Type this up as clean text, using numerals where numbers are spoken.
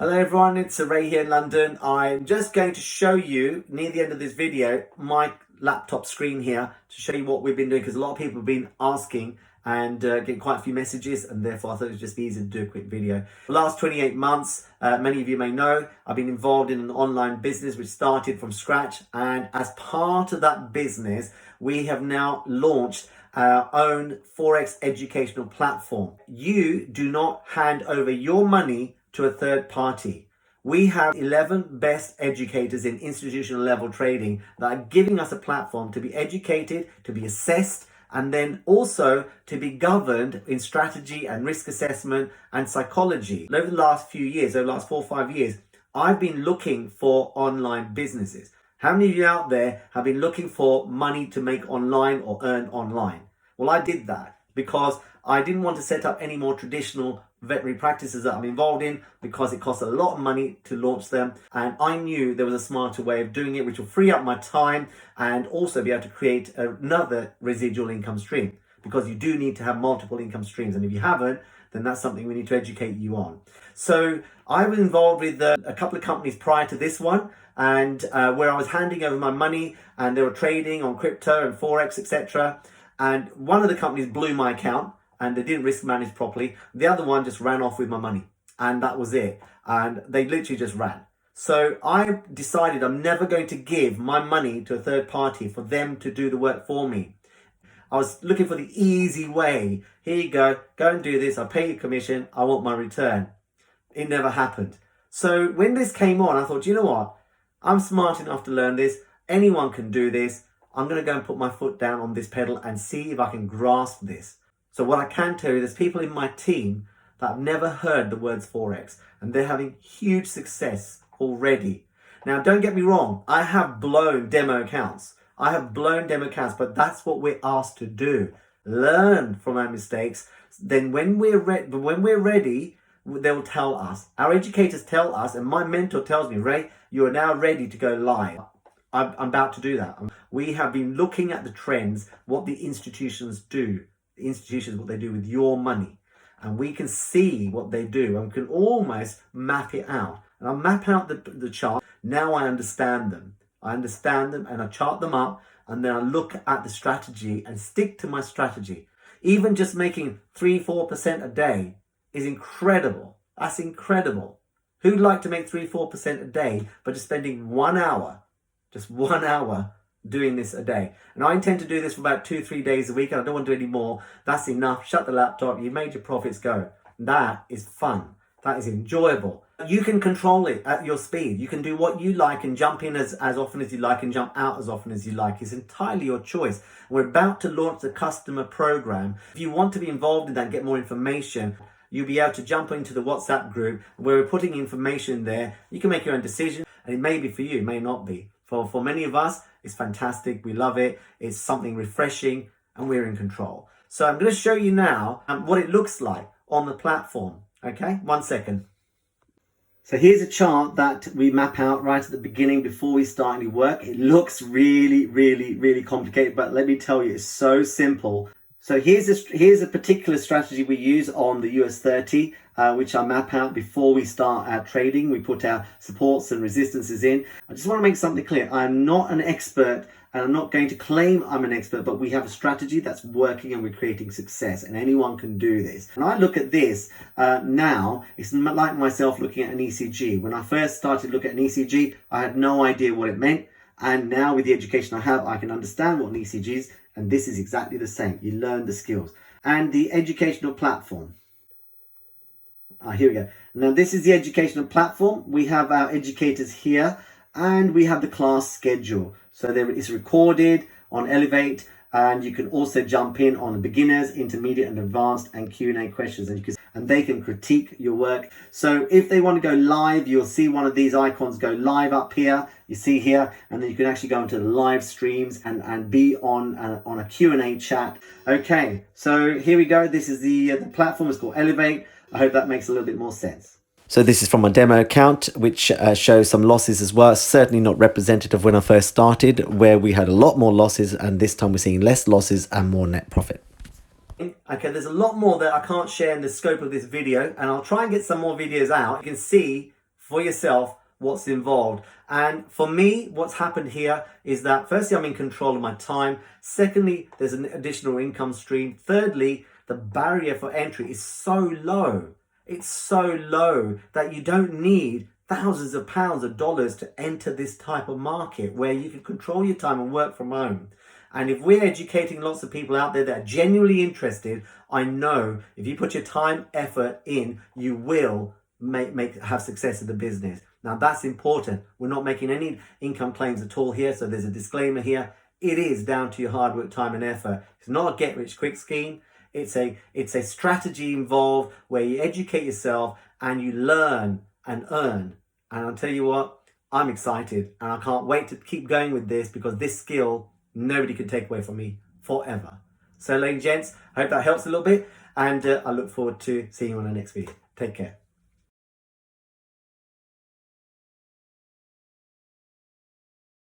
Hello everyone, it's Ray here in London. I'm just going to show you, near the end of this video, my laptop screen here to show you what we've been doing, because a lot of people have been asking and getting quite a few messages, and therefore I thought it was just easy to do a quick video. The last 28 months, many of you may know, I've been involved in an online business which started from scratch, and as part of that business, we have now launched our own Forex educational platform. You do not hand over your money to a third party. We have 11 best educators in institutional level trading that are giving us a platform to be educated, to be assessed, and then also to be governed in strategy and risk assessment and psychology. Over the last few years, over the last 4 or 5 years, I've been looking for online businesses. How many of you out there have been looking for money to make online or earn online? Well, I did that because I didn't want to set up any more traditional veterinary practices that I'm involved in, because it costs a lot of money to launch them, and I knew there was a smarter way of doing it which will free up my time and also be able to create another residual income stream, because you do need to have multiple income streams, and if you haven't, then that's something we need to educate you on. So I was involved with a couple of companies prior to this one, and where I was handing over my money and they were trading on crypto and Forex, etc. And one of the companies blew my account and they didn't risk manage properly. The other one just ran off with my money, and that was it. And they literally just ran. So I decided I'm never going to give my money to a third party for them to do the work for me. I was looking for the easy way. Here you go and do this. I'll pay you commission. I want my return. It never happened. So when this came on, I thought, you know what? I'm smart enough to learn this. Anyone can do this. I'm going to go and put my foot down on this pedal and see if I can grasp this. So what I can tell you, there's people in my team that have never heard the words Forex, and they're having huge success already. Now, don't get me wrong. I have blown demo accounts. But that's what we're asked to do. Learn from our mistakes. Then when we're ready, they'll tell us. Our educators tell us, and my mentor tells me, Ray, you are now ready to go live. I'm about to do that. We have been looking at the trends, what the institutions do. The institutions, what they do with your money. And we can see what they do, and we can almost map it out. And I map out the chart. Now I understand them. And I chart them up, and then I look at the strategy and stick to my strategy. Even just making 3-4% a day is incredible. That's incredible. Who'd like to make 3-4% a day by just spending 1 hour? Just 1 hour doing this a day. And I intend to do this for about 2-3 days a week, and I don't want to do any more. That's enough. Shut the laptop. You've made your profits, go. That is fun. That is enjoyable. You can control it at your speed. You can do what you like and jump in as often as you like and jump out as often as you like. It's entirely your choice. We're about to launch the customer program. If you want to be involved in that and get more information, you'll be able to jump into the WhatsApp group where we're putting information there. You can make your own decision, and it may be for you, it may not be. For many of us, it's fantastic. We love it. It's something refreshing, and we're in control. So I'm going to show you now what it looks like on the platform. Okay, 1 second. So here's a chart that we map out right at the beginning before we start any work. It looks really complicated, but let me tell you, it's so simple. So here's a particular strategy we use on the US 30, which I map out before we start our trading. We put our supports and resistances in. I just want to make something clear. I'm not an expert, and I'm not going to claim I'm an expert, but we have a strategy that's working and we're creating success, and anyone can do this. And I look at this now, it's like myself looking at an ECG. When I first started looking at an ECG, I had no idea what it meant. And now with the education I have, I can understand what an ECG is. And this is exactly the same. You learn the skills. And the educational platform. Here we go. Now this is the educational platform. We have our educators here, and we have the class schedule. So there it's recorded on Ellev8, and you can also jump in on beginners, intermediate and advanced, and Q&A questions, and they can critique your work. So if they want to go live, you'll see one of these icons go live up here. You see here, and then you can actually go into the live streams and be on a Q&A chat. Okay, so here we go. This is the platform. It's called Ellev8. I hope that makes a little bit more sense. So this is from my demo account, which shows some losses as well. Certainly not representative when I first started, where we had a lot more losses, and this time we're seeing less losses and more net profit. Okay, there's a lot more that I can't share in the scope of this video, and I'll try and get some more videos out. You can see for yourself what's involved. And for me, what's happened here is that firstly, I'm in control of my time. Secondly, there's an additional income stream. Thirdly, the barrier for entry is so low. It's so low that you don't need thousands of pounds of dollars to enter this type of market where you can control your time and work from home. And if we're educating lots of people out there that are genuinely interested, I know if you put your time, effort in, you will have success in the business. Now that's important. We're not making any income claims at all here, so there's a disclaimer here. It is down to your hard work, time and effort. It's not a get rich quick scheme. It's a strategy involved where you educate yourself and you learn and earn. And I'll tell you what, I'm excited and I can't wait to keep going with this because this skill nobody can take away from me forever. So ladies and gents, I hope that helps a little bit and I look forward to seeing you on the next video. Take care.